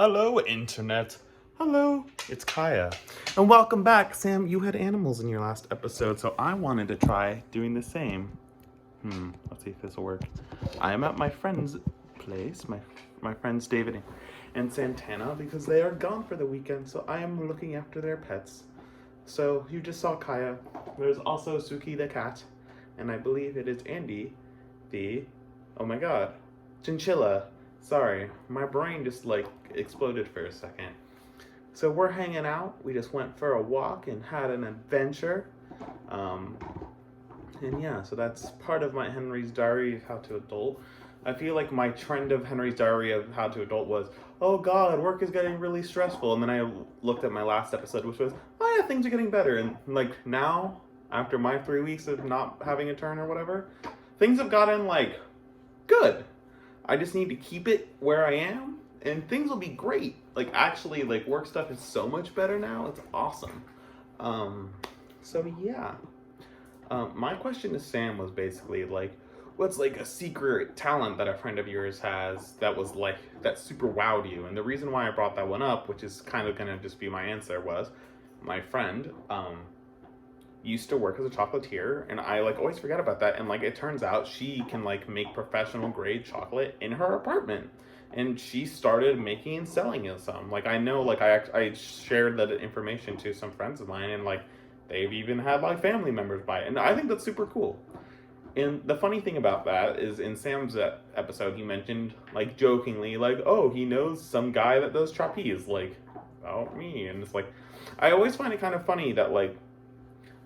Hello, Internet. Hello, it's Kaya. And welcome back. Sam, you had animals in your last episode, so I wanted to try doing the same. Let's see if this will work. I am at my friend's place, my friends David and Santana, because they are gone for the weekend, so I am looking after their pets. So you just saw Kaya. There's also Suki the cat, and I believe it is Andy, oh my god, chinchilla. Sorry, my brain just exploded for a second. So we're hanging out. We just went for a walk and had an adventure. And yeah, so that's part of my Henry's Diary of How to Adult. I feel like my trend of Henry's Diary of How to Adult was, oh god, work is getting really stressful. And then I looked at my last episode, which was, oh yeah, things are getting better. And now, after my 3 weeks of not having a turn or whatever, things have gotten good. I just need to keep it where I am, and things will be great. Actually, work stuff is so much better now. It's awesome. So yeah. My question to Sam was basically what's a secret talent that a friend of yours has that was that super wowed you? And the reason why I brought that one up, which is kind of gonna just be my answer, was my friend used to work as a chocolatier, and I always forget about that, and it turns out she can make professional grade chocolate in her apartment, and she started making and selling some. I know I shared that information to some friends of mine, and they've even had family members buy it, and I think that's super cool. And the funny thing about that is, in Sam's episode, he mentioned jokingly oh, he knows some guy that does trapeze, about me. And it's I always find it kind of funny that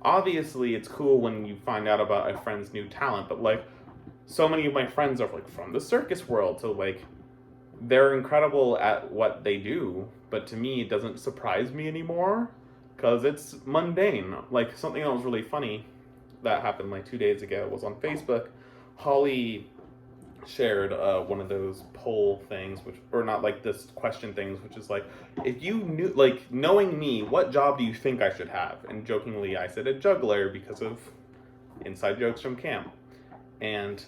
obviously it's cool when you find out about a friend's new talent, but so many of my friends are from the circus world, so they're incredible at what they do, but to me it doesn't surprise me anymore because it's mundane. Something that was really funny that happened 2 days ago was on Facebook. Holly shared one of those poll things, or not this question things, which is if you knew, knowing me, what job do you think I should have? And jokingly I said a juggler because of inside jokes from camp. And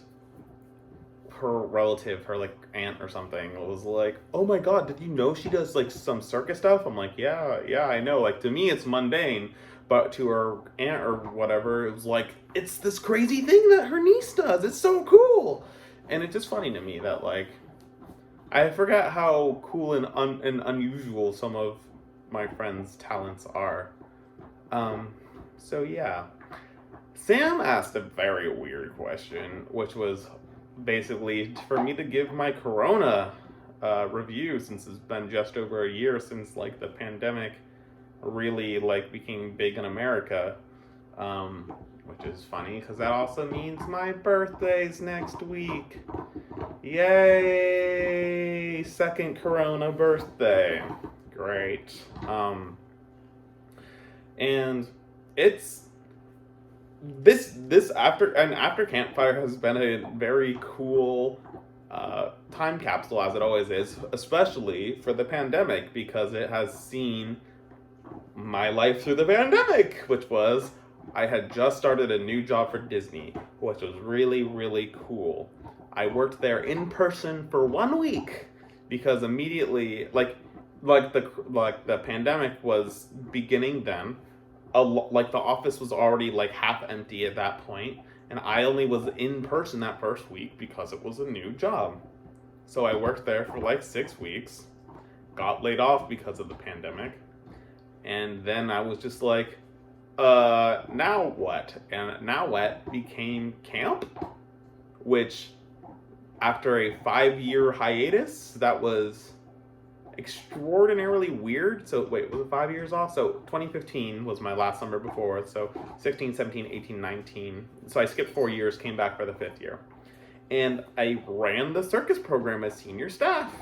her relative, her aunt or something, was oh my god, did you know she does some circus stuff? I'm yeah, I know. To me it's mundane, but to her aunt or whatever, it was it's this crazy thing that her niece does. It's so cool. And it's just funny to me that I forgot how cool and unusual some of my friends' talents are. So yeah. Sam asked a very weird question, which was basically for me to give my Corona review, since it's been just over a year since the pandemic really became big in America. Which is funny because that also means my birthday's next week. Yay! Second Corona birthday. Great. And it's this after Campfire has been a very cool time capsule, as it always is, especially for the pandemic, because it has seen my life through the pandemic, which was I had just started a new job for Disney, which was really, really cool. I worked there in person for 1 week because immediately, the pandemic was beginning then. The office was already half empty at that point, and I only was in person that first week because it was a new job. So I worked there for 6 weeks, got laid off because of the pandemic, and then I was just now what? And Now What became camp, which after a 5-year hiatus, that was extraordinarily weird. So wait, was it 5 years off? So 2015 was my last summer before, so 16, 17, 18, 19. So I skipped 4 years, came back for the 5th year. And I ran the circus program as senior staff,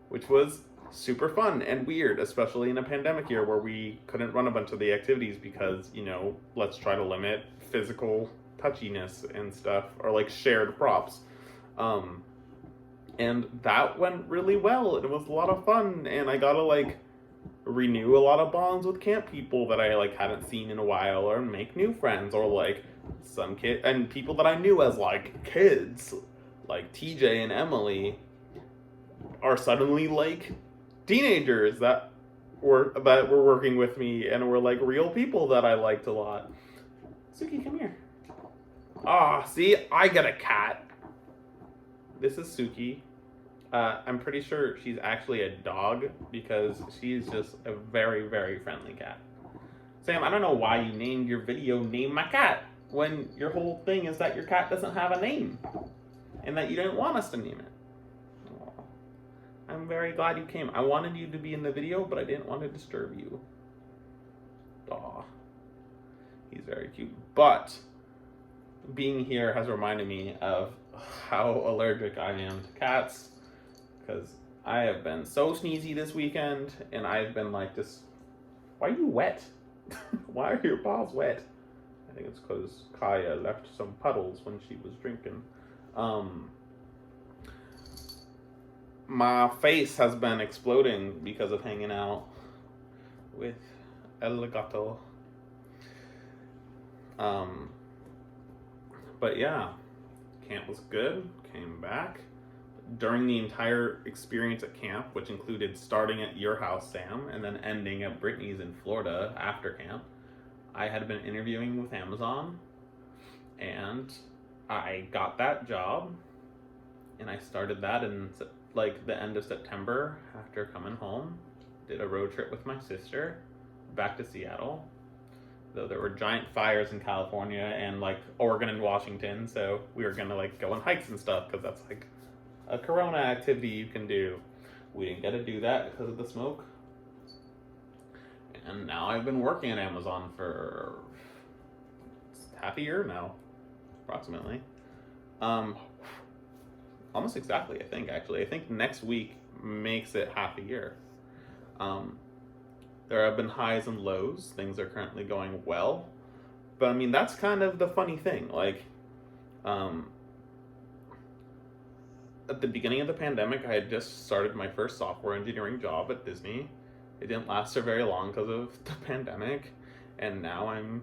which was super fun and weird, especially in a pandemic year where we couldn't run a bunch of the activities because, let's try to limit physical touchiness and stuff, or shared props. And that went really well. It was a lot of fun, and I got to renew a lot of bonds with camp people that I hadn't seen in a while, or make new friends, or some kid and people that I knew as kids, TJ and Emily, are suddenly teenagers that were working with me and were like real people that I liked a lot. Suki, come here. Ah, see, I get a cat. This is Suki. I'm pretty sure she's actually a dog because she's just a very, very friendly cat. Sam, I don't know why you named your video Name My Cat when your whole thing is that your cat doesn't have a name and that you didn't want us to name it. Aww. I'm very glad you came. I wanted you to be in the video, but I didn't want to disturb you. Aw. He's very cute. But being here has reminded me of how allergic I am to cats because I have been so sneezy this weekend and I've been like this. Why are you wet? Why are your paws wet? I think it's because Kaya left some puddles when she was drinking. My face has been exploding because of hanging out with El Gato. But yeah, camp was good. Came back. During the entire experience at camp, which included starting at your house, Sam, and then ending at Brittany's in Florida after camp, I had been interviewing with Amazon, and I got that job, and I started that in like the end of September after coming home. Did a road trip with my sister back to Seattle, though there were giant fires in California and like Oregon and Washington, so we were gonna like go on hikes and stuff because that's like a Corona activity you can do. We didn't get to do that because of the smoke. And now I've been working at Amazon for half a year now, approximately. Almost exactly, I think, actually. I think next week makes it half a year. There have been highs and lows. Things are currently going well. But I mean, that's kind of the funny thing. Like, at the beginning of the pandemic, I had just started my first software engineering job at Disney. It didn't last for very long because of the pandemic, and now I'm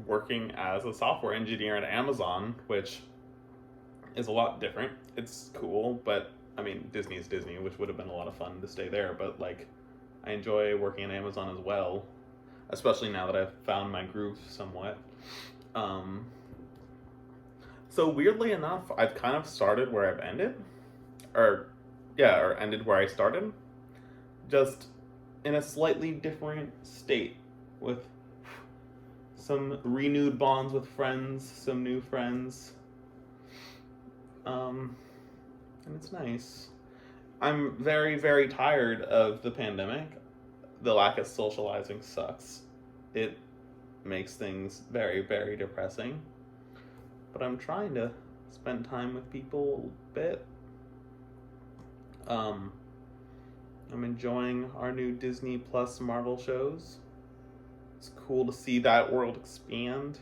working as a software engineer at Amazon, which is a lot different. It's cool, but I mean, Disney is Disney, which would have been a lot of fun to stay there, but like, I enjoy working at Amazon as well, especially now that I've found my groove somewhat. So weirdly enough, I've kind of started where I've ended, or ended where I started, just in a slightly different state with some renewed bonds with friends, some new friends, and it's nice. I'm very, very tired of the pandemic. The lack of socializing sucks. It makes things very, very depressing. But I'm trying to spend time with people a bit. I'm enjoying our new Disney Plus Marvel shows. It's cool to see that world expand.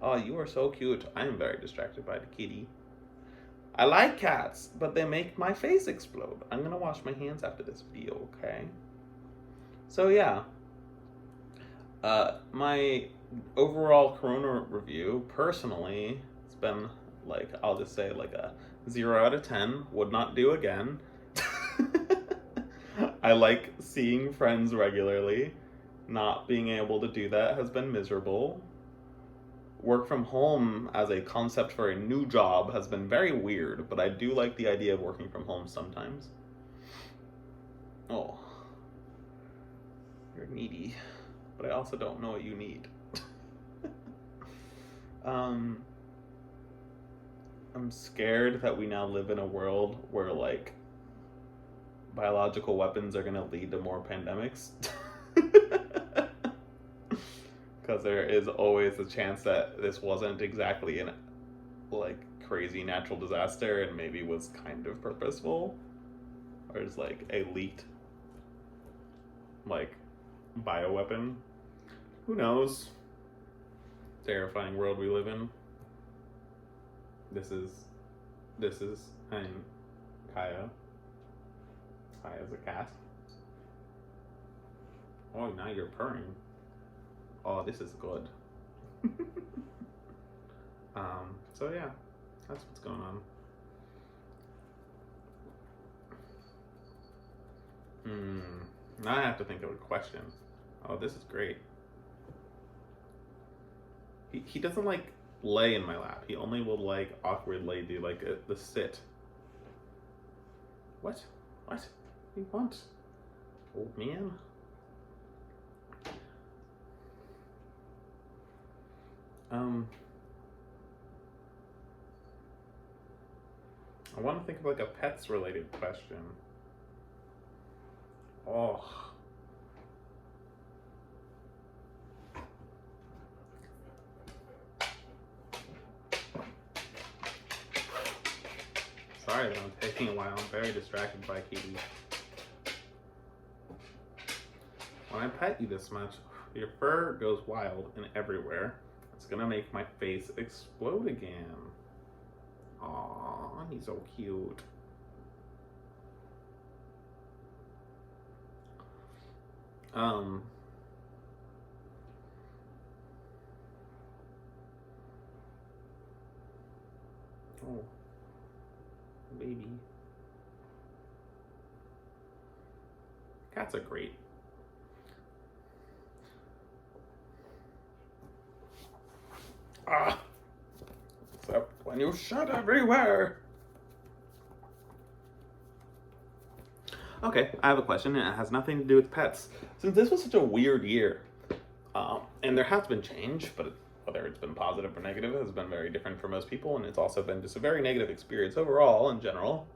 Oh, you are so cute. I am very distracted by the kitty. I like cats, but they make my face explode. I'm gonna wash my hands after this video, okay? So yeah. My overall Corona review, personally, it's been like, I'll just say like a 0 out of 10. Would not do again. I like seeing friends regularly. Not being able to do that has been miserable. Work from home as a concept for a new job has been very weird, but I do like the idea of working from home sometimes. Oh, you're needy, but I also don't know what you need. I'm scared that we now live in a world where like biological weapons are gonna lead to more pandemics. Because there is always a chance that this wasn't exactly an like crazy natural disaster and maybe was kind of purposeful, or is like a leaked like bioweapon. Who knows? Terrifying world we live in. This is I'm Kaya. Kaya's a cat. Oh, now you're purring. Oh, this is good. So yeah, that's what's going on. Hmm. Now I have to think of a question. Oh, this is great. He doesn't like lay in my lap. He only will like awkwardly do like the sit. What? What do you want, old man? I want to think of like a pets related question. Oh. Sorry that I'm taking a while. I'm very distracted by Katie. When I pet you this much, your fur goes wild and everywhere. It's gonna make my face explode again. Aww, he's so cute. Oh, baby. Cats are great. Ah! Except when you shut everywhere. Okay, I have a question, and it has nothing to do with pets. Since this was such a weird year, and there has been change, but whether it's been positive or negative has been very different for most people, and it's also been just a very negative experience overall in general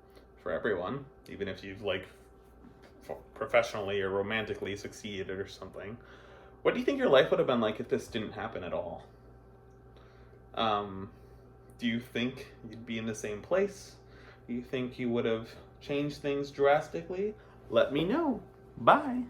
for everyone, even if you've like professionally or romantically succeeded or something. What do you think your life would have been like if this didn't happen at all? Do you think you'd be in the same place? Do you think you would have changed things drastically? Let me know. Bye.